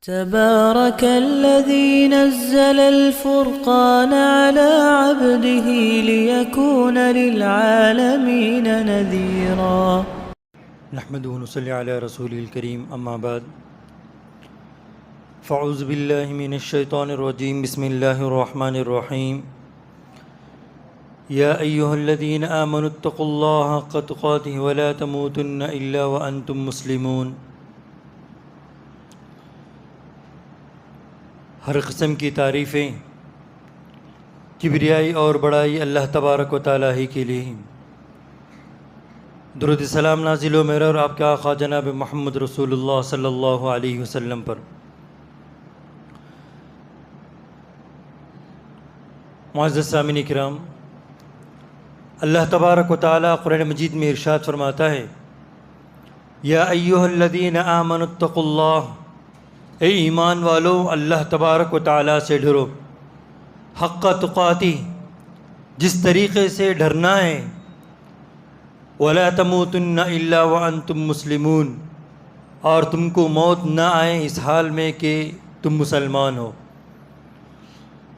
تبارك الذي نزل الفرقان على عبده ليكون للعالمين نذيرا نحمده ونصلي على رسوله الكريم اما بعد فاعوذ بالله من الشيطان الرجيم بسم الله الرحمن الرحيم يا أيها الذين آمنوا اتقوا الله حق تقاته ولا تموتن إلا وأنتم مسلمون۔ ہر قسم کی تعریفیں، کبریائی اور بڑائی اللہ تبارک و تعالیٰ ہی کے لیے۔ درود سلام نازل و میرا اور آپ کے آقا جناب محمد رسول اللہ صلی اللہ علیہ وسلم پر۔ معزز سامعین کرام، اللہ تبارک و تعالیٰ قرآن مجید میں ارشاد فرماتا ہے، یا ایھا الذین آمنوا اتقوا اللہ، اے ایمان والو اللہ تبارک و تعالیٰ سے ڈرو، حق تقاتی، جس طریقے سے ڈرنا ہے، ولا تموتن الا وانتم مسلمون، اور تم کو موت نہ آئے اس حال میں کہ تم مسلمان ہو۔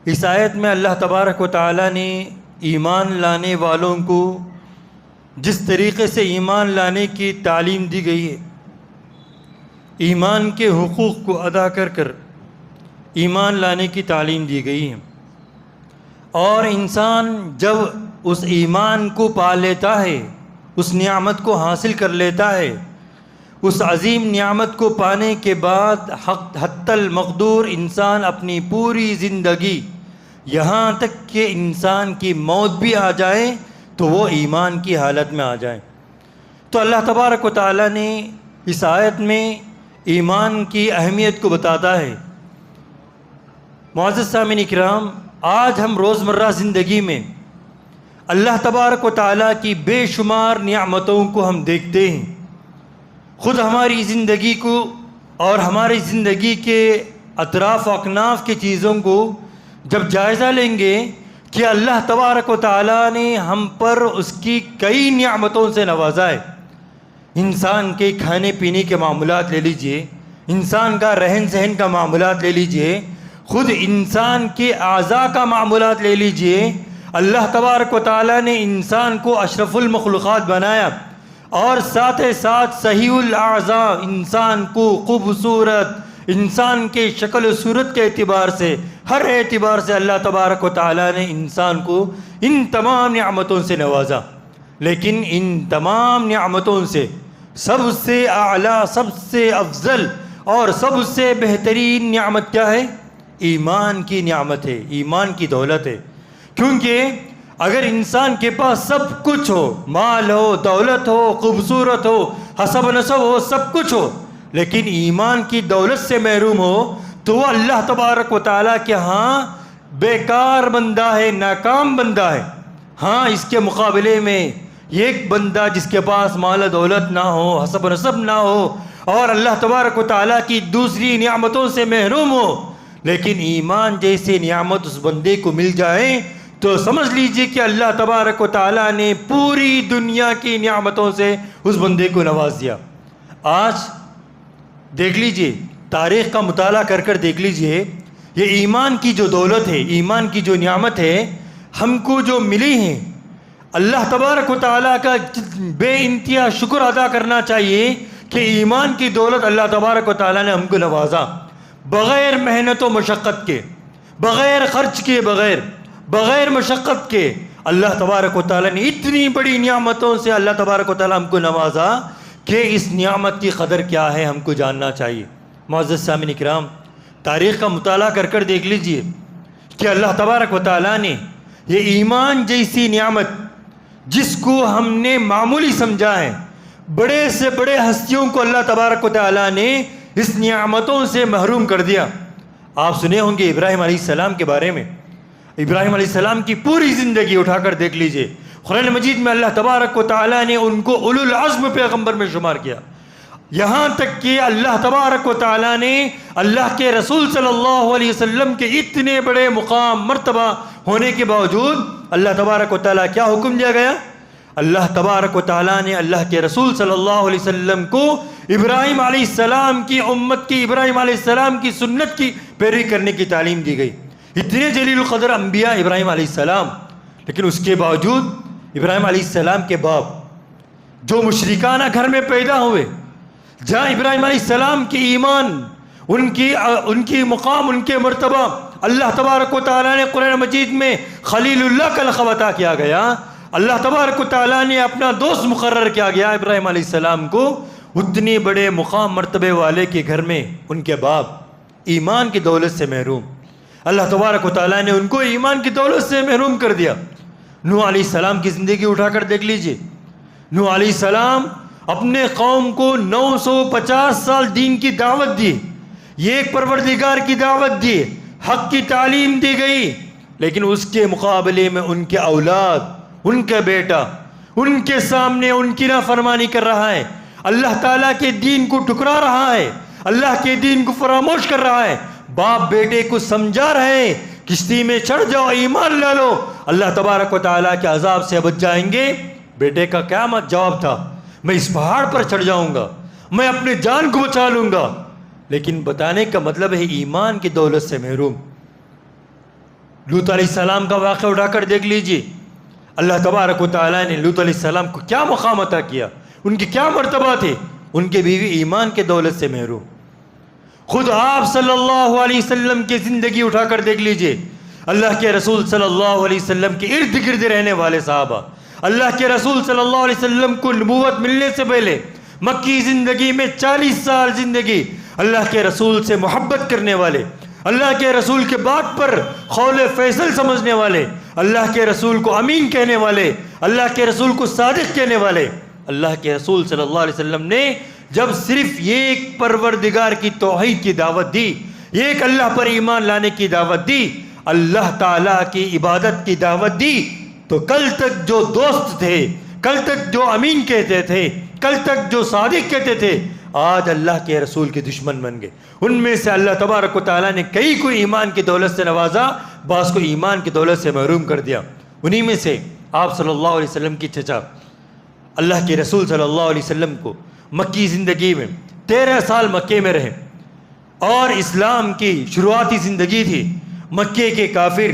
اس آیت میں اللہ تبارک و تعالیٰ نے ایمان لانے والوں کو جس طریقے سے ایمان لانے کی تعلیم دی گئی ہے، ایمان کے حقوق کو ادا کر کر ایمان لانے کی تعلیم دی گئی ہے، اور انسان جب اس ایمان کو پا لیتا ہے، اس نعمت کو حاصل کر لیتا ہے، اس عظیم نعمت کو پانے کے بعد حتی المقدور انسان اپنی پوری زندگی، یہاں تک کہ انسان کی موت بھی آ جائے تو وہ ایمان کی حالت میں آ جائے۔ تو اللہ تبارک و تعالیٰ نے اس آیت میں ایمان کی اہمیت کو بتاتا ہے۔ معزز سامعین کرام، آج ہم روزمرہ زندگی میں اللہ تبارک و تعالیٰ کی بے شمار نعمتوں کو ہم دیکھتے ہیں۔ خود ہماری زندگی کو اور ہماری زندگی کے اطراف و اکناف کی چیزوں کو جب جائزہ لیں گے کہ اللہ تبارک و تعالیٰ نے ہم پر اس کی کئی نعمتوں سے نوازا ہے۔ انسان کے کھانے پینے کے معاملات لے لیجئے، انسان کا رہن سہن کا معاملات لے لیجئے، خود انسان کے اعضاء کا معاملات لے لیجئے۔ اللہ تبارک و تعالیٰ نے انسان کو اشرف المخلوقات بنایا، اور ساتھ ساتھ صحیح الاعضاء، انسان کو خوبصورت، انسان کے شکل و صورت کے اعتبار سے، ہر اعتبار سے اللہ تبارک و تعالیٰ نے انسان کو ان تمام نعمتوں سے نوازا۔ لیکن ان تمام نعمتوں سے سب سے اعلیٰ، سب سے افضل اور سب سے بہترین نعمت کیا ہے؟ ایمان کی نعمت ہے، ایمان کی دولت ہے۔ کیونکہ اگر انسان کے پاس سب کچھ ہو، مال ہو، دولت ہو، خوبصورت ہو، حسب نسب ہو، سب کچھ ہو، لیکن ایمان کی دولت سے محروم ہو تو وہ اللہ تبارک و تعالیٰ کے ہاں بیکار بندہ ہے، ناکام بندہ ہے۔ ہاں، اس کے مقابلے میں ایک بندہ جس کے پاس مال و دولت نہ ہو، حسب نسب نہ ہو، اور اللہ تبارک و تعالیٰ کی دوسری نعمتوں سے محروم ہو، لیکن ایمان جیسے نعمت اس بندے کو مل جائے تو سمجھ لیجئے کہ اللہ تبارک و تعالیٰ نے پوری دنیا کی نعمتوں سے اس بندے کو نواز دیا۔ آج دیکھ لیجئے، تاریخ کا مطالعہ کر کر دیکھ لیجئے، یہ ایمان کی جو دولت ہے، ایمان کی جو نعمت ہے، ہم کو جو ملی ہیں، اللہ تبارک و تعالیٰ کا بے انتہا شکر ادا کرنا چاہیے کہ ایمان کی دولت اللہ تبارک و تعالیٰ نے ہم کو نوازا، بغیر محنت و مشقت کے، بغیر خرچ کے، بغیر مشقت کے اللہ تبارک و تعالیٰ نے اتنی بڑی نعمتوں سے اللہ تبارک و تعالیٰ ہم کو نوازا کہ اس نعمت کی قدر کیا ہے ہم کو جاننا چاہیے۔ معزز سامعین کرام، تاریخ کا مطالعہ کر کر دیکھ لیجئے کہ اللہ تبارک و تعالیٰ نے یہ ایمان جیسی نعمت، جس کو ہم نے معمولی سمجھا ہے، بڑے سے بڑے ہستیوں کو اللہ تبارک و تعالیٰ نے اس نعمتوں سے محروم کر دیا۔ آپ سنے ہوں گے ابراہیم علیہ السلام کے بارے میں، ابراہیم علیہ السلام کی پوری زندگی اٹھا کر دیکھ لیجئے، قرآن مجید میں اللہ تبارک و تعالیٰ نے ان کو اولو العزم پیغمبر میں شمار کیا، یہاں تک کہ اللہ تبارک و تعالیٰ نے اللہ کے رسول صلی اللہ علیہ وسلم کے اتنے بڑے مقام مرتبہ ہونے کے باوجود اللہ تبارک و تعالیٰ کیا حکم دیا گیا؟ اللہ تبارک و تعالیٰ نے اللہ کے رسول صلی اللہ علیہ وسلم کو ابراہیم علیہ السلام کی امت کی، ابراہیم علیہ السلام کی سنت کی پیروی کرنے کی تعلیم دی گئی. اتنے جلیل القدر انبیاء ابراہیم علیہ السلام، لیکن اس کے باوجود ابراہیم علیہ السلام کے باپ جو مشرکانہ گھر میں پیدا ہوئے، جہاں ابراہیم علیہ السلام کی ایمان، ان کی مقام، ان کے مرتبہ اللہ تبارک و تعالیٰ نے قرآن مجید میں خلیل اللہ کا لقب عطا کیا گیا، اللہ تبارک و تعالیٰ نے اپنا دوست مقرر کیا گیا ابراہیم علیہ السلام کو، اتنے بڑے مقام مرتبے والے کے گھر میں ان کے باپ ایمان کی دولت سے محروم، اللہ تبارک و تعالیٰ نے ان کو ایمان کی دولت سے محروم کر دیا. نوح علیہ السلام کی زندگی اٹھا کر دیکھ لیجئے. نوح علیہ السلام اپنے قوم کو 950 سال دین کی دعوت دی، یہ ایک پروردگار کی دعوت دی، حق کی تعلیم دی گئی، لیکن اس کے مقابلے میں ان کے اولاد، ان کا بیٹا ان کے سامنے ان کی نافرمانی کر رہا ہے، اللہ تعالیٰ کے دین کو ٹکرا رہا ہے، اللہ کے دین کو فراموش کر رہا ہے. باپ بیٹے کو سمجھا رہے ہیں کشتی میں چڑھ جاؤ، ایمان لا لو، اللہ تبارک و تعالیٰ کے عذاب سے بچ جائیں گے. بیٹے کا کیا جواب تھا؟ میں اس پہاڑ پر چڑھ جاؤں گا، میں اپنے جان کو بچا لوں گا. لیکن بتانے کا مطلب ہے ایمان کی دولت سے محروم. لوط علیہ السلام کا واقعہ اٹھا کر دیکھ لیجئے. اللہ تبارک و تعالیٰ نے لوط علیہ السلام کو کیا مقام عطا کیا، ان کے کیا مرتبہ تھے، ان کے بیوی ایمان کے دولت سے محروم. خود آپ صلی اللہ علیہ وسلم کی زندگی اٹھا کر دیکھ لیجئے. اللہ کے رسول صلی اللہ علیہ وسلم کے ارد گرد رہنے والے صحابہ، اللہ کے رسول صلی اللہ علیہ وسلم کو نبوت ملنے سے پہلے مکی زندگی میں 40 سال زندگی اللہ کے رسول سے محبت کرنے والے، اللہ کے رسول کے بات پر قول فیصل سمجھنے والے، اللہ کے رسول کو امین کہنے والے، اللہ کے رسول کو صادق کہنے والے. اللہ کے رسول صلی اللہ علیہ وسلم نے جب صرف ایک پروردگار کی توحید کی دعوت دی، ایک اللہ پر ایمان لانے کی دعوت دی، اللہ تعالیٰ کی عبادت کی دعوت دی، تو کل تک جو دوست تھے، کل تک جو امین کہتے تھے، کل تک جو صادق کہتے تھے، آج اللہ کے رسول کے دشمن بن گئے. ان میں سے اللہ تبارک و تعالیٰ نے کئی کو ایمان کی دولت سے نوازا، بعض کو ایمان کی دولت سے محروم کر دیا. انہی میں سے آپ صلی اللہ علیہ وسلم کی چچا اللہ کے رسول صلی اللہ علیہ وسلم کو مکی زندگی میں 13 سال مکے میں رہے، اور اسلام کی شروعاتی زندگی تھی. مکے کے کافر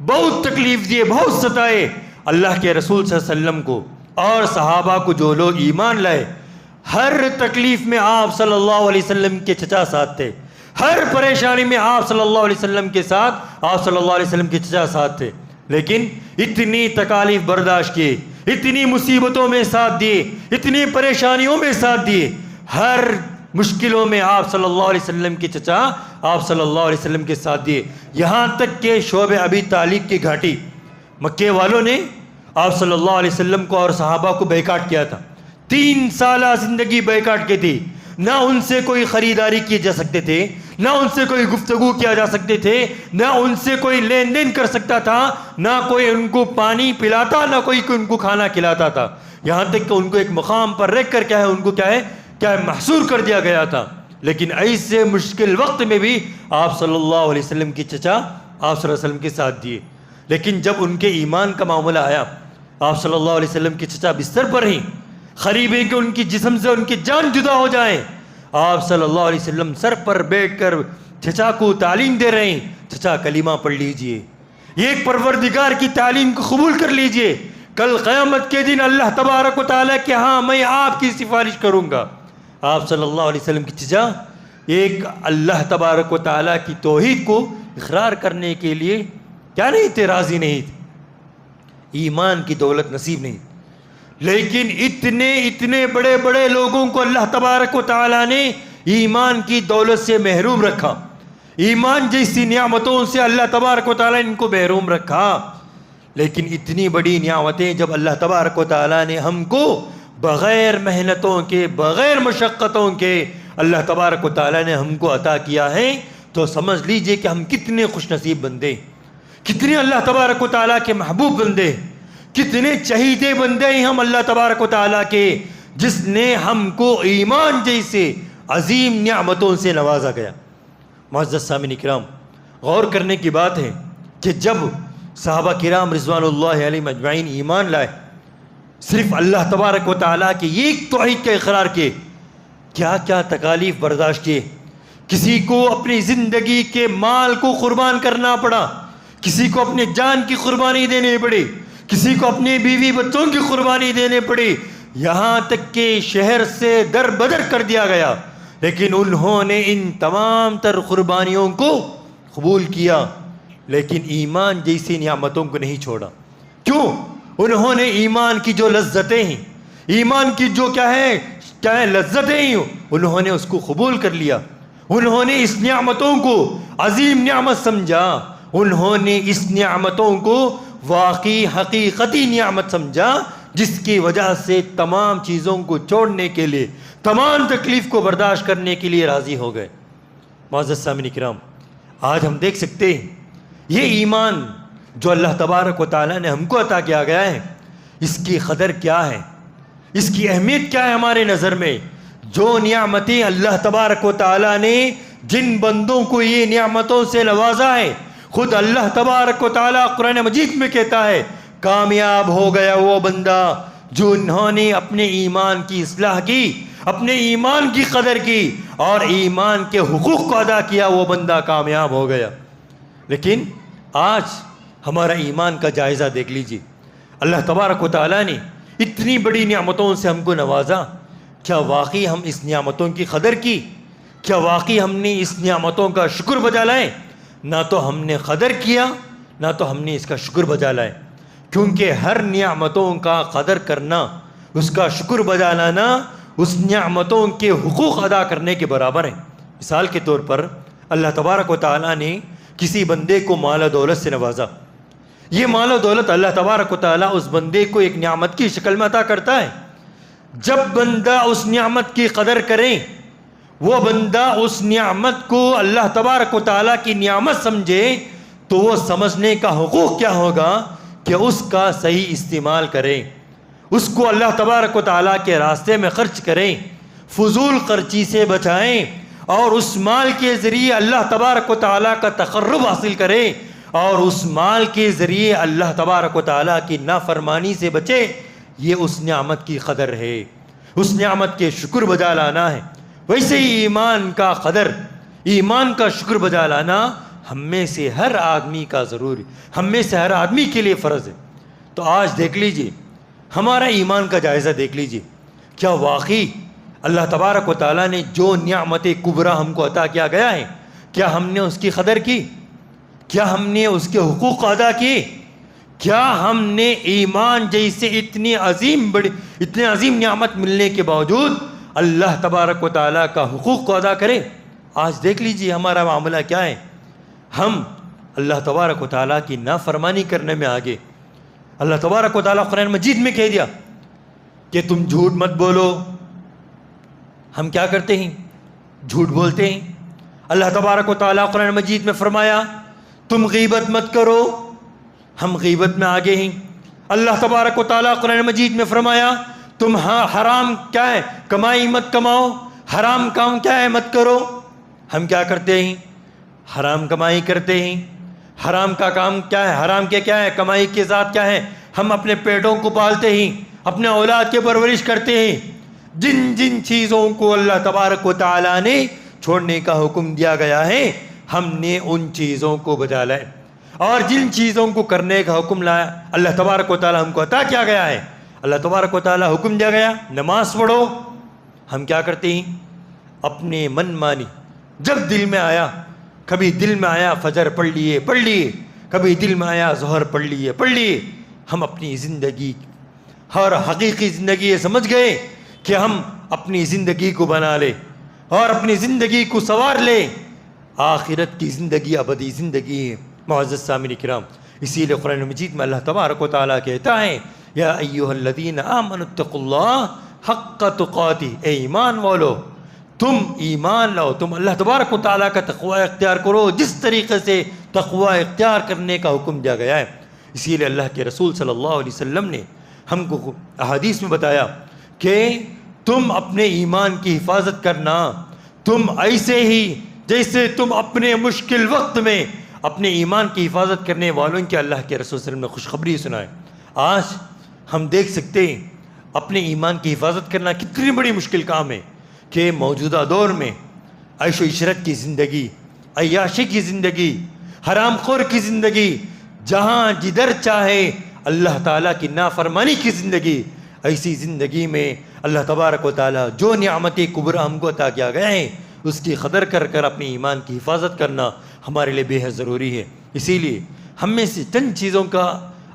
بہت تکلیف دیے، بہت ستائے اللہ کے رسول صلی اللہ علیہ وسلم کو اور صحابہ کو. جو لوگ ایمان لائے، ہر تکلیف میں آپ صلی اللہ علیہ وسلم کے چچا ساتھ تھے، ہر پریشانی میں آپ صلی اللہ علیہ وسلم کے ساتھ، آپ صلی اللہ علیہ وسلم کے چچا ساتھ تھے. لیکن اتنی تکالیف برداشت کیے، اتنی مصیبتوں میں ساتھ دیے، اتنی پریشانیوں میں ساتھ دیے، ہر مشکلوں میں آپ صلی اللہ علیہ وسلم کے چچا آپ صلی اللہ علیہ وسلم کے ساتھ دیے. یہاں تک کہ شعب ابی طالب کی گھاٹی مکے والوں نے آپ صلی اللہ علیہ وسلم کو اور صحابہ کو بیکاٹ کیا تھا. 3 سالہ زندگی بیکاٹ کی تھی. نہ ان سے کوئی خریداری کی جا سکتے تھے، نہ ان سے کوئی گفتگو کیا جا سکتے تھے، نہ ان سے کوئی لین دین کر سکتا تھا، نہ کوئی ان کو پانی پلاتا، نہ کوئی ان کو کھانا کھلاتا تھا. یہاں تک کہ ان کو ایک مقام پر رکھ کر کیا ہے ان کو کیا ہے محصور کر دیا گیا تھا. لیکن ایسے مشکل وقت میں بھی آپ صلی اللہ علیہ وسلم کی چچا آپ صلی اللہ علیہ وسلم کے ساتھ دیے. لیکن جب ان کے ایمان کا معاملہ آیا، آپ صلی اللہ علیہ وسلم کے چچا بستر پر ہی، قریب ہے کہ ان کی جسم سے ان کی جان جدا ہو جائیں، آپ صلی اللہ علیہ وسلم سر پر بیٹھ کر چچا کو تعلیم دے رہے ہیں. چچا کلمہ پڑھ لیجئے، ایک پروردگار کی تعلیم کو قبول کر لیجئے، کل قیامت کے دن اللہ تبارک و تعالیٰ کہ ہاں میں آپ کی سفارش کروں گا. آپ صلی اللہ علیہ وسلم کی چچا ایک اللہ تبارک و تعالیٰ کی توحید کو اقرار کرنے کے لیے کیا نہیں تھے، راضی نہیں تھے، ایمان کی دولت نصیب نہیں. لیکن اتنے بڑے بڑے لوگوں کو اللہ تبارک و تعالیٰ نے ایمان کی دولت سے محروم رکھا، ایمان جیسی نعمتوں سے اللہ تبارک و تعالیٰ نے ان کو محروم رکھا. لیکن اتنی بڑی نعمتیں جب اللہ تبارک و تعالیٰ نے ہم کو بغیر محنتوں کے، بغیر مشقتوں کے اللہ تبارک و تعالیٰ نے ہم کو عطا کیا ہے، تو سمجھ لیجئے کہ ہم کتنے خوش نصیب بندے، کتنے اللہ تبارک و تعالیٰ کے محبوب بندے، کتنے چہیتے بندے ہیں ہم اللہ تبارک و تعالیٰ کے، جس نے ہم کو ایمان جیسے عظیم نعمتوں سے نوازا گیا. معزز سامعین کرام، غور کرنے کی بات ہے کہ جب صحابہ کرام رضوان اللہ علیہم اجمعین ایمان لائے، صرف اللہ تبارک و تعالیٰ کے ایک توحید کا اقرار کیے، کیا کیا تکالیف برداشت کیے. کسی کو اپنی زندگی کے مال کو قربان کرنا پڑا، کسی کو اپنی جان کی قربانی دینے پڑی، کسی کو اپنے بیوی بچوں کی قربانی دینے پڑی، یہاں تک کہ شہر سے در بدر کر دیا گیا، لیکن انہوں نے ان تمام تر قربانیوں کو قبول کیا، لیکن ایمان جیسی نعمتوں کو نہیں چھوڑا. کیوں؟ انہوں نے ایمان کی جو لذتیں ہیں، ایمان کی جو کیا ہے لذتیں ہیں، انہوں نے اس کو قبول کر لیا. انہوں نے اس نعمتوں کو عظیم نعمت سمجھا، انہوں نے اس نعمتوں کو واقعی حقیقتی نعمت سمجھا، جس کی وجہ سے تمام چیزوں کو چھوڑنے کے لیے، تمام تکلیف کو برداشت کرنے کے لیے راضی ہو گئے. معزز سامعین کرام، آج ہم دیکھ سکتے ہیں یہ ایمان جو اللہ تبارک و تعالیٰ نے ہم کو عطا کیا گیا ہے، اس کی قدر کیا ہے، اس کی اہمیت کیا ہے ہمارے نظر میں. جو نعمتیں اللہ تبارک و تعالیٰ نے جن بندوں کو یہ نعمتوں سے نوازا ہے، خود اللہ تبارک و تعالیٰ قرآن مجید میں کہتا ہے کامیاب ہو گیا وہ بندہ جو انہوں نے اپنے ایمان کی اصلاح کی، اپنے ایمان کی قدر کی اور ایمان کے حقوق کو ادا کیا، وہ بندہ کامیاب ہو گیا. لیکن آج ہمارا ایمان کا جائزہ دیکھ لیجیے. اللہ تبارک و تعالیٰ نے اتنی بڑی نعمتوں سے ہم کو نوازا، کیا واقعی ہم اس نعمتوں کی قدر کی؟ کیا واقعی ہم نے اس نعمتوں کا شکر بجا لائے؟ نہ تو ہم نے قدر کیا، نہ تو ہم نے اس کا شکر بجا لائے. کیونکہ ہر نعمتوں کا قدر کرنا، اس کا شکر بجا لانا، اس نعمتوں کے حقوق ادا کرنے کے برابر ہے. مثال کے طور پر اللہ تبارک و تعالیٰ نے کسی بندے کو مال و دولت سے نوازا. یہ مال و دولت اللہ تبارک و تعالیٰ اس بندے کو ایک نعمت کی شکل میں عطا کرتا ہے. جب بندہ اس نعمت کی قدر کرے، وہ بندہ اس نعمت کو اللہ تبارک و تعالیٰ کی نعمت سمجھے، تو وہ سمجھنے کا حقوق کیا ہوگا کہ اس کا صحیح استعمال کریں، اس کو اللہ تبارک و تعالیٰ کے راستے میں خرچ کریں، فضول خرچی سے بچائیں، اور اس مال کے ذریعے اللہ تبارک و تعالیٰ کا تقرب حاصل کریں، اور اس مال کے ذریعے اللہ تبارک و تعالیٰ کی نافرمانی سے بچے. یہ اس نعمت کی قدر ہے، اس نعمت کے شکر بجا لانا ہے. ویسے ہی ایمان کا قدر، ایمان کا شکر بجا لانا ہم میں سے ہر آدمی کا ضروری، ہم میں سے ہر آدمی کے لیے فرض ہے. تو آج دیکھ لیجئے، ہمارا ایمان کا جائزہ دیکھ لیجئے. کیا واقعی اللہ تبارک و تعالیٰ نے جو نعمت کبریٰ ہم کو عطا کیا گیا ہے، کیا ہم نے اس کی قدر کی؟ کیا ہم نے اس کے حقوق ادا کیے؟ کیا ہم نے ایمان جیسے اتنی عظیم نعمت ملنے کے باوجود اللہ تبارک و تعالیٰ کا حقوق کو ادا کریں؟ آج دیکھ لیجئے ہمارا معاملہ کیا ہے. ہم اللہ تبارک و تعالیٰ کی نافرمانی کرنے میں آگے. اللہ تبارک و تعالیٰ قرآن مجید میں کہہ دیا کہ تم جھوٹ مت بولو. ہم کیا کرتے ہیں؟ جھوٹ بولتے ہیں. اللہ تبارک و تعالیٰ قرآن مجید میں فرمایا تم غیبت مت کرو، ہم غیبت میں آگے ہیں. اللہ تبارک و تعالیٰ قرآن مجید میں فرمایا تم حرام کیا ہے کمائی مت کماؤ، حرام کام کیا ہے مت کرو. ہم کیا کرتے ہیں؟ حرام کمائی کرتے ہیں. حرام کا کام کیا ہے؟ حرام کے کیا ہے کمائی کے ذات کیا ہے؟ ہم اپنے پیٹوں کو پالتے ہیں، اپنے اولاد کے پرورش کرتے ہیں. جن جن چیزوں کو اللہ تبارک و تعالیٰ نے چھوڑنے کا حکم دیا گیا ہے، ہم نے ان چیزوں کو بجا لائے. اور جن چیزوں کو کرنے کا حکم لایا اللہ تبارک و تعالیٰ ہم کو عطا کیا گیا ہے، اللہ تبارک و تعالیٰ حکم دیا گیا نماز پڑھو، ہم کیا کرتے ہیں؟ اپنے من مانی جب دل میں آیا، کبھی دل میں آیا فجر پڑھ لیے، کبھی دل میں آیا ظہر پڑھ لیے. ہم اپنی زندگی اور حقیقی زندگی یہ سمجھ گئے کہ ہم اپنی زندگی کو بنا لے اور اپنی زندگی کو سنوار لے. آخرت کی زندگی ابدی زندگی ہے. معزز سامعین کرام، اسی لیے قرآن مجید میں اللہ تبارک و تعالیٰ کہتا ہے یا ایھا الذین آمنوا اتقوا اللہ حق تقاتہ، اے ایمان والو تم ایمان لاؤ، تم اللہ تبارک و تعالیٰ کا تقوی اختیار کرو جس طریقے سے تقوی اختیار کرنے کا حکم دیا گیا ہے. اسی لیے اللہ کے رسول صلی اللہ علیہ وسلم نے ہم کو احادیث میں بتایا کہ تم اپنے ایمان کی حفاظت کرنا، تم ایسے ہی جیسے تم اپنے مشکل وقت میں اپنے ایمان کی حفاظت کرنے والوں کے اللہ کے رسول صلی اللہ علیہ وسلم نے خوشخبری سنائے. آج ہم دیکھ سکتے ہیں اپنے ایمان کی حفاظت کرنا کتنی بڑی مشکل کام ہے کہ موجودہ دور میں عیش و عشرت کی زندگی، عیاشی کی زندگی، حرام خور کی زندگی، جہاں جدھر چاہے اللہ تعالیٰ کی نافرمانی کی زندگی، ایسی زندگی میں اللہ تبارک و تعالیٰ جو نعمت کبریٰ ہم کو عطا کیا گئے ہیں اس کی قدر کر کر اپنی ایمان کی حفاظت کرنا ہمارے لیے بے حد ضروری ہے۔ اسی لیے ہم میں سے چند چیزوں کا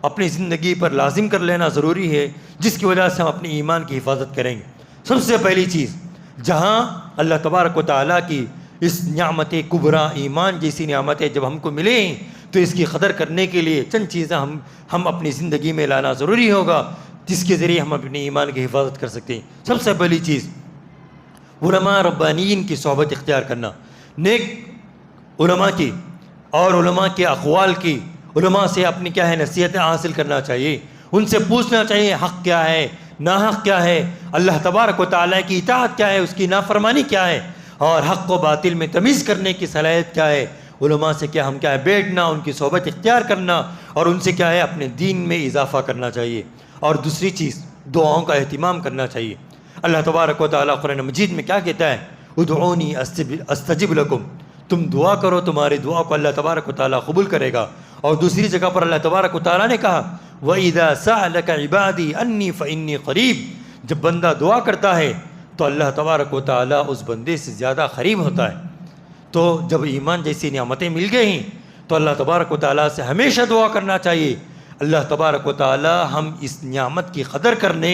اپنی زندگی پر لازم کر لینا ضروری ہے جس کی وجہ سے ہم اپنی ایمان کی حفاظت کریں گے۔ سب سے پہلی چیز، جہاں اللہ تبارک و تعالیٰ کی اس نعمت کبریٰ ایمان جیسی نعمتیں جب ہم کو ملیں تو اس کی قدر کرنے کے لیے چند چیزیں ہم اپنی زندگی میں لانا ضروری ہوگا جس کے ذریعے ہم اپنی ایمان کی حفاظت کر سکتے ہیں۔ سب سے پہلی چیز، علماء ربانیین کی صحبت اختیار کرنا، نیک علماء کی اور علماء کے اقوال کی، علماء سے اپنی کیا ہے نصیحتیں حاصل کرنا چاہیے، ان سے پوچھنا چاہیے حق کیا ہے، ناحق کیا ہے، اللہ تبارک و تعالیٰ کی اطاعت کیا ہے، اس کی نافرمانی کیا ہے، اور حق و باطل میں تمیز کرنے کی صلاحیت کیا ہے۔ علماء سے کیا ہے بیٹھنا، ان کی صحبت اختیار کرنا اور ان سے کیا ہے اپنے دین میں اضافہ کرنا چاہیے۔ اور دوسری چیز، دعاؤں کا اہتمام کرنا چاہیے۔ اللہ تبارک و تعالیٰ قرآن مجید میں کیا کہتا ہے؟ ادعونی استجب لکم، تم دعا کرو، تمہاری دعا کو اللہ تبارک و تعالیٰ قبول کرے گا۔ اور دوسری جگہ پر اللہ تبارک و تعالیٰ نے کہا وَإِذَا سَأَلَكَ عِبَادِي أَنِّي فَإِنِّي قَرِيب، جب بندہ دعا کرتا ہے تو اللہ تبارک و تعالیٰ اس بندے سے زیادہ قریب ہوتا ہے۔ تو جب ایمان جیسی نعمتیں مل گئی ہیں تو اللہ تبارک و تعالیٰ سے ہمیشہ دعا کرنا چاہیے۔ اللہ تبارک و تعالیٰ ہم اس نعمت کی قدر کرنے،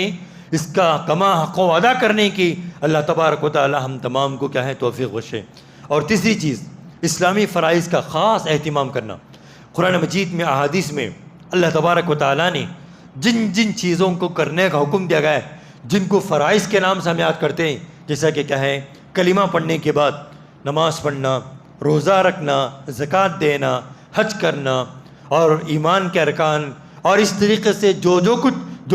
اس کا کما حق و ادا کرنے کی اللہ تبارک و تعالیٰ ہم تمام کو کیا ہے توفیق بخشے۔ اور تیسری چیز، اسلامی فرائض کا خاص اہتمام کرنا۔ قرآن مجید میں احادیث میں اللہ تبارک و تعالیٰ نے جن جن چیزوں کو کرنے کا حکم دیا گیا ہے، جن کو فرائض کے نام سے ہم یاد کرتے ہیں، جیسا کہ کیا ہے کلمہ پڑھنے کے بعد نماز پڑھنا، روزہ رکھنا، زکوٰۃ دینا، حج کرنا اور ایمان کے ارکان، اور اس طریقے سے جو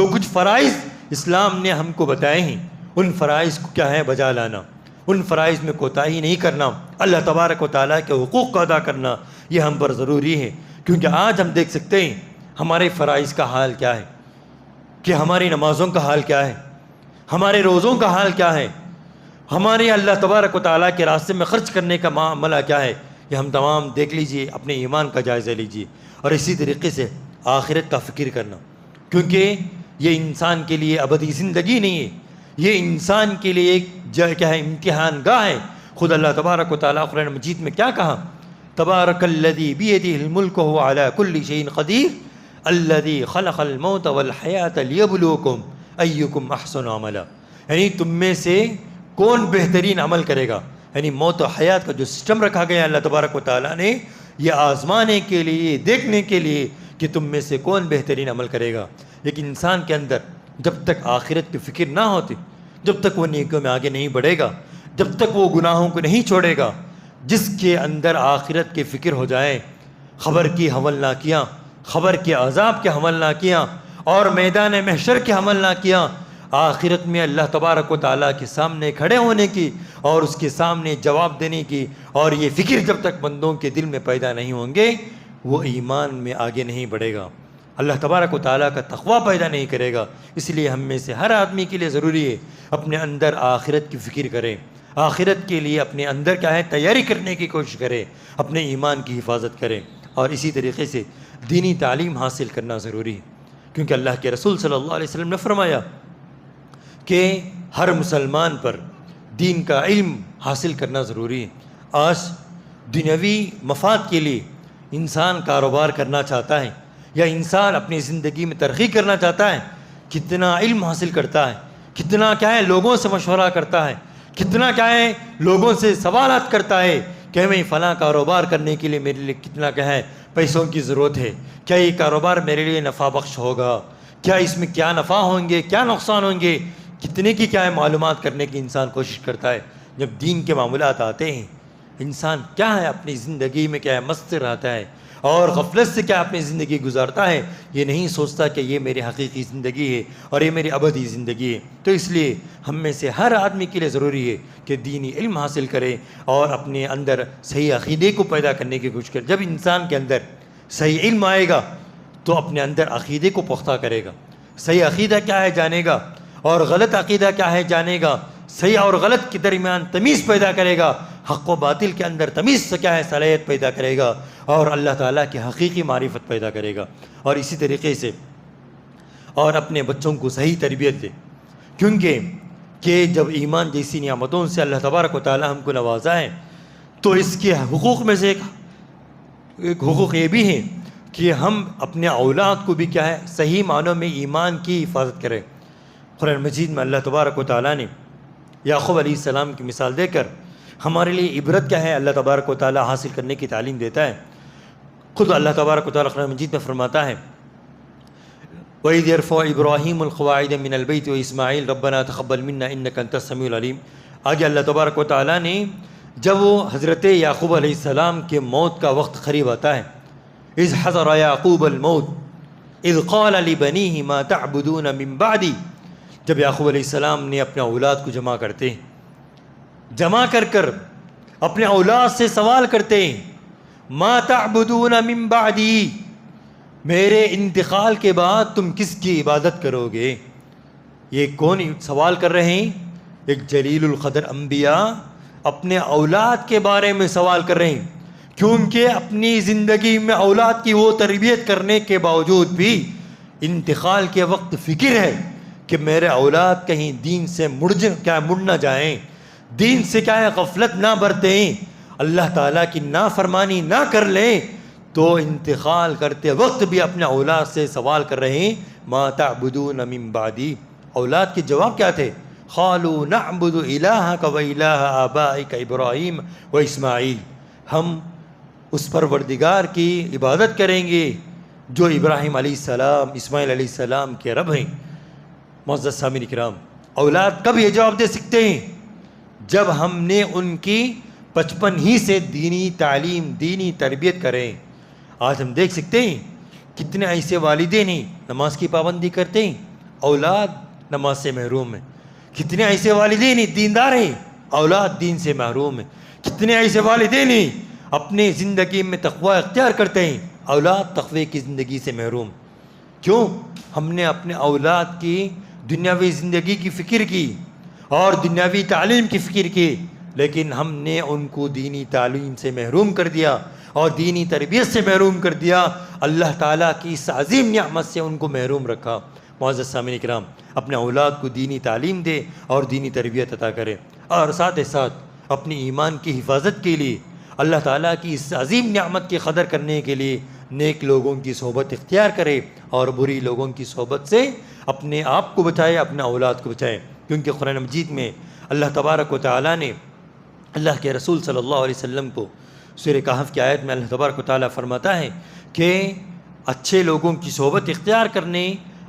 کچھ فرائض اسلام نے ہم کو بتائے ہیں ان فرائض کو کیا ہے بجا لانا، ان فرائض میں کوتاہی نہیں کرنا، اللہ تبارک و تعالیٰ کے حقوق کو ادا کرنا، یہ ہم پر ضروری ہے۔ کیونکہ آج ہم دیکھ سکتے ہیں ہمارے فرائض کا حال کیا ہے، کہ ہماری نمازوں کا حال کیا ہے، ہمارے روزوں کا حال کیا ہے، ہمارے اللہ تبارک و تعالیٰ کے راستے میں خرچ کرنے کا معاملہ کیا ہے، یہ ہم تمام دیکھ لیجئے، اپنے ایمان کا جائزہ لیجئے۔ اور اسی طریقے سے آخرت کا فکر کرنا، کیونکہ یہ انسان کے لیے ابدی زندگی نہیں ہے، یہ انسان کے لیے ایک کیا ہے امتحان گاہ ہے۔ خود اللہ تبارک و تعالیٰ قرآن مجید میں کیا کہا؟ تبارک الذی بیدہ الملک وہو علی کل شیء قدیر الذی خلق الموت والحیاۃ لیبلوکم ایکم احسن عملا، یعنی تم میں سے کون بہترین عمل کرے گا، یعنی موت و حیات کا جو سسٹم رکھا گیا اللہ تبارک و تعالیٰ نے، یہ آزمانے کے لیے، دیکھنے کے لیے کہ تم میں سے کون بہترین عمل کرے گا۔ لیکن انسان کے اندر جب تک آخرت کی فکر نہ ہوتی، جب تک وہ نیکیوں میں آگے نہیں بڑھے گا، جب تک وہ گناہوں کو نہیں چھوڑے گا، جس کے اندر آخرت کی فکر ہو جائے، خبر کی حمل نہ کیا، خبر کے عذاب کے حمل نہ کیا اور میدان محشر کے حمل نہ کیا، آخرت میں اللہ تبارک و تعالیٰ کے سامنے کھڑے ہونے کی اور اس کے سامنے جواب دینے کی، اور یہ فکر جب تک بندوں کے دل میں پیدا نہیں ہوں گے وہ ایمان میں آگے نہیں بڑھے گا، اللہ تبارک و تعالیٰ کا تقویٰ پیدا نہیں کرے گا۔ اس لیے ہم میں سے ہر آدمی کے لیے ضروری ہے اپنے اندر آخرت کی فکر کرے، آخرت کے لیے اپنے اندر کیا ہے تیاری کرنے کی کوشش کرے، اپنے ایمان کی حفاظت کرے، اور اسی طریقے سے دینی تعلیم حاصل کرنا ضروری ہے، کیونکہ اللہ کے رسول صلی اللہ علیہ وسلم نے فرمایا کہ ہر مسلمان پر دین کا علم حاصل کرنا ضروری ہے۔ آج دنیاوی مفاد کے لیے انسان کاروبار کرنا چاہتا ہے یا انسان اپنی زندگی میں ترقی کرنا چاہتا ہے، کتنا علم حاصل کرتا ہے، کتنا کیا ہے لوگوں سے مشورہ کرتا ہے، کتنا کیا ہے لوگوں سے سوالات کرتا ہے کہ میں فلاں کاروبار کرنے کے لیے میرے لیے کتنا کیا ہے پیسوں کی ضرورت ہے، کیا یہ کاروبار میرے لیے نفع بخش ہوگا، کیا اس میں کیا نفع ہوں گے، کیا نقصان ہوں گے، کتنے کی کیا ہے معلومات کرنے کی انسان کوشش کرتا ہے۔ جب دین کے معاملات آتے ہیں انسان کیا ہے اپنی زندگی میں کیا ہے مست رہتا ہے اور غفلت سے کیا اپنی زندگی گزارتا ہے، یہ نہیں سوچتا کہ یہ میری حقیقی زندگی ہے اور یہ میری ابدی زندگی ہے۔ تو اس لیے ہم میں سے ہر آدمی کے لیے ضروری ہے کہ دینی علم حاصل کرے اور اپنے اندر صحیح عقیدے کو پیدا کرنے کی کوشش کرے۔ جب انسان کے اندر صحیح علم آئے گا تو اپنے اندر عقیدے کو پختہ کرے گا، صحیح عقیدہ کیا ہے جانے گا، اور غلط عقیدہ کیا ہے جانے گا، صحیح اور غلط کے درمیان تمیز پیدا کرے گا، حق و باطل کے اندر تمیز سے کیا ہے صلاحیت پیدا کرے گا، اور اللہ تعالیٰ کی حقیقی معرفت پیدا کرے گا۔ اور اسی طریقے سے اور اپنے بچوں کو صحیح تربیت دے، کیونکہ کہ جب ایمان جیسی نعمتوں سے اللہ تبارک و تعالیٰ ہم کو نوازا ہے تو اس کے حقوق میں سے ایک حقوق یہ بھی ہے کہ ہم اپنے اولاد کو بھی کیا ہے صحیح معنوں میں ایمان کی حفاظت کریں۔ قرآن مجید میں اللہ تبارک و تعالیٰ نے یعقوب علیہ السلام کی مثال دے کر ہمارے لیے عبرت کیا ہے اللہ تبارک و تعالیٰ حاصل کرنے کی تعلیم دیتا ہے۔ خود اللہ تبارک و تعالیٰ قرآن مجید میں فرماتا ہے وَإِذْ يَرْفَعُ إِبْرَاهِيمُ الْقَوَاعِدَ مِنَ الْبَيْتِ وَإِسْمَاعِيلُ رَبَّنَا تَقَبَّلْ مِنَّا إِنَّكَ أَنْتَ السَّمِيعُ الْعَلِيمُ۔ آگے اللہ تبارک و تعالیٰ نے جب وہ حضرت یعقوب علیہ السلام کے موت کا وقت قریب آتا ہے، اذ حضر یعقوب الموت اذ قال لبنیہ ما تعبدون من بعدی، جب یعقوب علیہ السلام نے اپنے اولاد کو جمع کرتے ہیں، جمع کر اپنے اولاد سے سوال کرتے ہیں ما تعبدون من بعدی، میرے انتقال کے بعد تم کس کی عبادت کرو گے؟ یہ کون سوال کر رہے ہیں؟ ایک جلیل القدر انبیاء اپنے اولاد کے بارے میں سوال کر رہے ہیں، کیونکہ اپنی زندگی میں اولاد کی وہ تربیت کرنے کے باوجود بھی انتقال کے وقت فکر ہے کہ میرے اولاد کہیں دین سے مڑ نہ جائیں، دین سے کیا ہے غفلت نہ برتیں، اللہ تعالیٰ کی نافرمانی نہ کر لیں، تو انتقال کرتے وقت بھی اپنے اولاد سے سوال کر رہے ہیں ما تعبدون من بعدی۔ اولاد کے جواب کیا تھے؟ قالوا نعبد الہک و الہ آبائک ابراہیم و اسماعیل، ہم اس پروردگار کی عبادت کریں گے جو ابراہیم علیہ السلام اسماعیل علیہ السلام کے رب ہیں۔ معزز سامعین کرام، اولاد کب یہ جواب دے سکتے ہیں؟ جب ہم نے ان کی بچپن ہی سے دینی تعلیم دینی تربیت کریں۔ آج ہم دیکھ سکتے ہیں کتنے ایسے والدین ہیں نماز کی پابندی کرتے ہیں، اولاد نماز سے محروم ہیں، کتنے ایسے والدین ہیں دیندار ہیں، اولاد دین سے محروم ہیں، کتنے ایسے والدین ہیں اپنے زندگی میں تقوی اختیار کرتے ہیں، اولاد تقوی کی زندگی سے محروم۔ کیوں؟ ہم نے اپنے اولاد کی دنیاوی زندگی کی فکر کی اور دنیاوی تعلیم کی فکر کی، لیکن ہم نے ان کو دینی تعلیم سے محروم کر دیا اور دینی تربیت سے محروم کر دیا، اللہ تعالیٰ کی اس عظیم نعمت سے ان کو محروم رکھا۔ معزز سامعین کرام، اپنے اولاد کو دینی تعلیم دے اور دینی تربیت عطا کرے، اور ساتھ ہی ساتھ اپنی ایمان کی حفاظت کے لیے اللہ تعالیٰ کی اس عظیم نعمت کی قدر کرنے کے لیے نیک لوگوں کی صحبت اختیار کرے اور بری لوگوں کی صحبت سے اپنے آپ کو بچائے، اپنے اولاد کو بچائے، کیونکہ قرآن مجید میں اللہ تبارک و تعالیٰ نے اللہ کے رسول صلی اللہ علیہ وسلم کو سورہ کہف کی آیت میں اللہ تبارک و تعالیٰ فرماتا ہے کہ اچھے لوگوں کی صحبت اختیار کرنے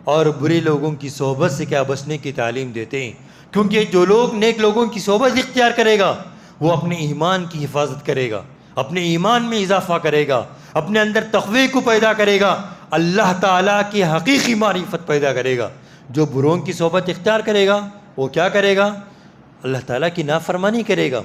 اور برے لوگوں کی صحبت سے کیا بچنے کی تعلیم دیتے ہیں، کیونکہ جو لوگ نیک لوگوں کی صحبت اختیار کرے گا وہ اپنے ایمان کی حفاظت کرے گا، اپنے ایمان میں اضافہ کرے گا، اپنے اندر تقوی کو پیدا کرے گا، اللہ تعالیٰ کی حقیقی معرفت پیدا کرے گا۔ جو بروں کی صحبت اختیار کرے گا وہ کیا کرے گا؟ اللہ تعالیٰ کی نافرمانی کرے گا،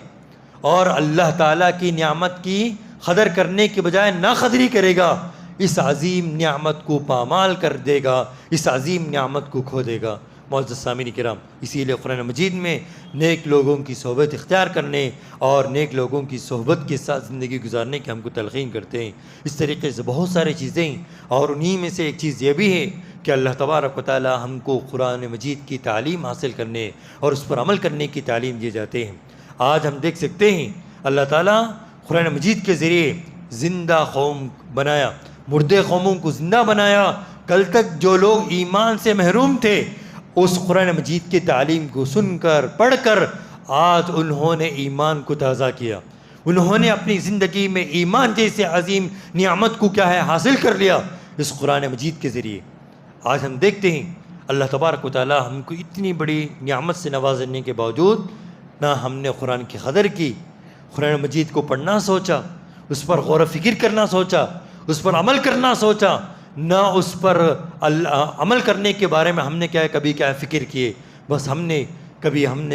اور اللہ تعالیٰ کی نعمت کی قدر کرنے کے بجائے ناقدری کرے گا، اس عظیم نعمت کو پامال کر دے گا، اس عظیم نعمت کو کھو دے گا۔ معزز سامعین کرام، اسی لیے قرآن مجید میں نیک لوگوں کی صحبت اختیار کرنے اور نیک لوگوں کی صحبت کے ساتھ زندگی گزارنے کی ہم کو تلقین کرتے ہیں۔ اس طریقے سے بہت سارے چیزیں ہیں، اور انہی میں سے ایک چیز یہ بھی ہے کہ اللہ تبارک و تعالی ہم کو قرآن مجید کی تعلیم حاصل کرنے اور اس پر عمل کرنے کی تعلیم دیے جاتے ہیں۔ آج ہم دیکھ سکتے ہیں اللہ تعالیٰ قرآن مجید کے ذریعے زندہ قوم بنایا، مردے قوموں کو زندہ بنایا۔ کل تک جو لوگ ایمان سے محروم تھے اس قرآن مجید کی تعلیم کو سن کر پڑھ کر آج انہوں نے ایمان کو تازہ کیا، انہوں نے اپنی زندگی میں ایمان جیسے عظیم نعمت کو کیا ہے حاصل کر لیا اس قرآن مجید کے ذریعے۔ آج ہم دیکھتے ہیں اللہ تبارک و تعالی ہم کو اتنی بڑی نعمت سے نوازنے کے باوجود نہ ہم نے قرآن کی قدر کی، قرآن مجید کو پڑھنا سوچا، اس پر غور و فکر کرنا سوچا، اس پر عمل کرنا سوچا، نہ اس پر عمل کرنے کے بارے میں ہم نے کیا ہے کبھی کیا ہے فکر کیے۔ بس ہم نے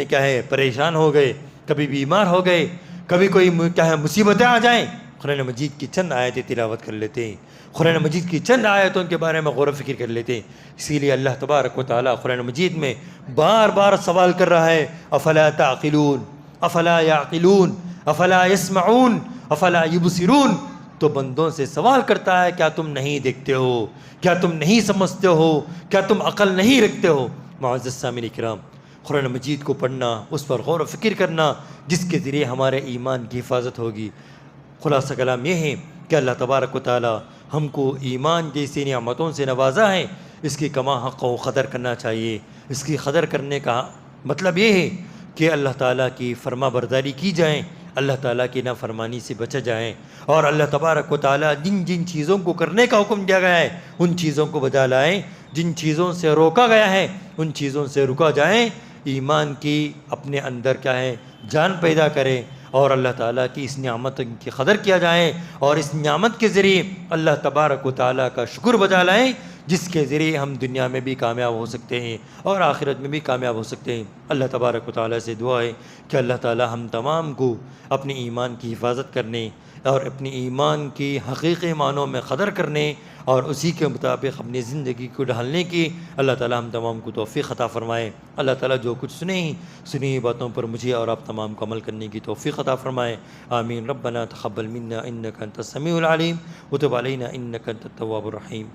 کیا ہے پریشان ہو گئے، کبھی بیمار ہو گئے، کبھی کوئی کیا ہے مصیبتیں آ جائیں، قرآن مجید کی چند آیتیں تلاوت کر لیتے ہیں، قرآن مجید کی چند آیتوں کے بارے میں غور و فکر کر لیتے ہیں۔ اسی لیے اللہ تبارک و تعالیٰ قرآن مجید میں بار بار سوال کر رہا ہے، افلا تعقلون، افلا یعقلون، افلا یسمعون، افلا یبصرون۔ تو بندوں سے سوال کرتا ہے، کیا تم نہیں دیکھتے ہو؟ کیا تم نہیں سمجھتے ہو؟ کیا تم عقل نہیں رکھتے ہو؟ معزز سامعین کرام، قرآن مجید کو پڑھنا، اس پر غور و فکر کرنا، جس کے ذریعے ہمارے ایمان کی حفاظت ہوگی۔ خلاصہ کلام یہ ہے کہ اللہ تبارک و تعالی ہم کو ایمان جیسی نعمتوں سے نوازا ہے، اس کی کما حق و قدر کرنا چاہیے۔ اس کی قدر کرنے کا مطلب یہ ہے کہ اللہ تعالیٰ کی فرما برداری کی جائیں، اللہ تعالیٰ کی نافرمانی سے بچا جائیں، اور اللہ تبارک و تعالیٰ جن جن چیزوں کو کرنے کا حکم دیا گیا ہے ان چیزوں کو بجا لائیں، جن چیزوں سے روکا گیا ہے ان چیزوں سے رکا جائیں۔ ایمان کی اپنے اندر کیا ہے جان پیدا کریں، اور اللہ تعالیٰ کی اس نعمت کی قدر کیا جائیں، اور اس نعمت کے ذریعے اللہ تبارک و تعالیٰ کا شکر بجا لائیں، جس کے ذریعے ہم دنیا میں بھی کامیاب ہو سکتے ہیں اور آخرت میں بھی کامیاب ہو سکتے ہیں۔ اللہ تبارک و تعالیٰ سے دعا ہے کہ اللہ تعالیٰ ہم تمام کو اپنے ایمان کی حفاظت کرنے اور اپنی ایمان کی حقیقی معنوں میں قدر کرنے اور اسی کے مطابق اپنی زندگی کو ڈھالنے کی اللہ تعالیٰ ہم تمام کو توفیق عطا فرمائے۔ اللہ تعالیٰ جو کچھ سنی باتوں پر مجھے اور آپ تمام کو عمل کرنے کی توفیق عطا فرمائے۔ آمین۔ ربنا تقبل منا انک انت السمیع العلیم وتب علینا انک انت التواب الرحیم۔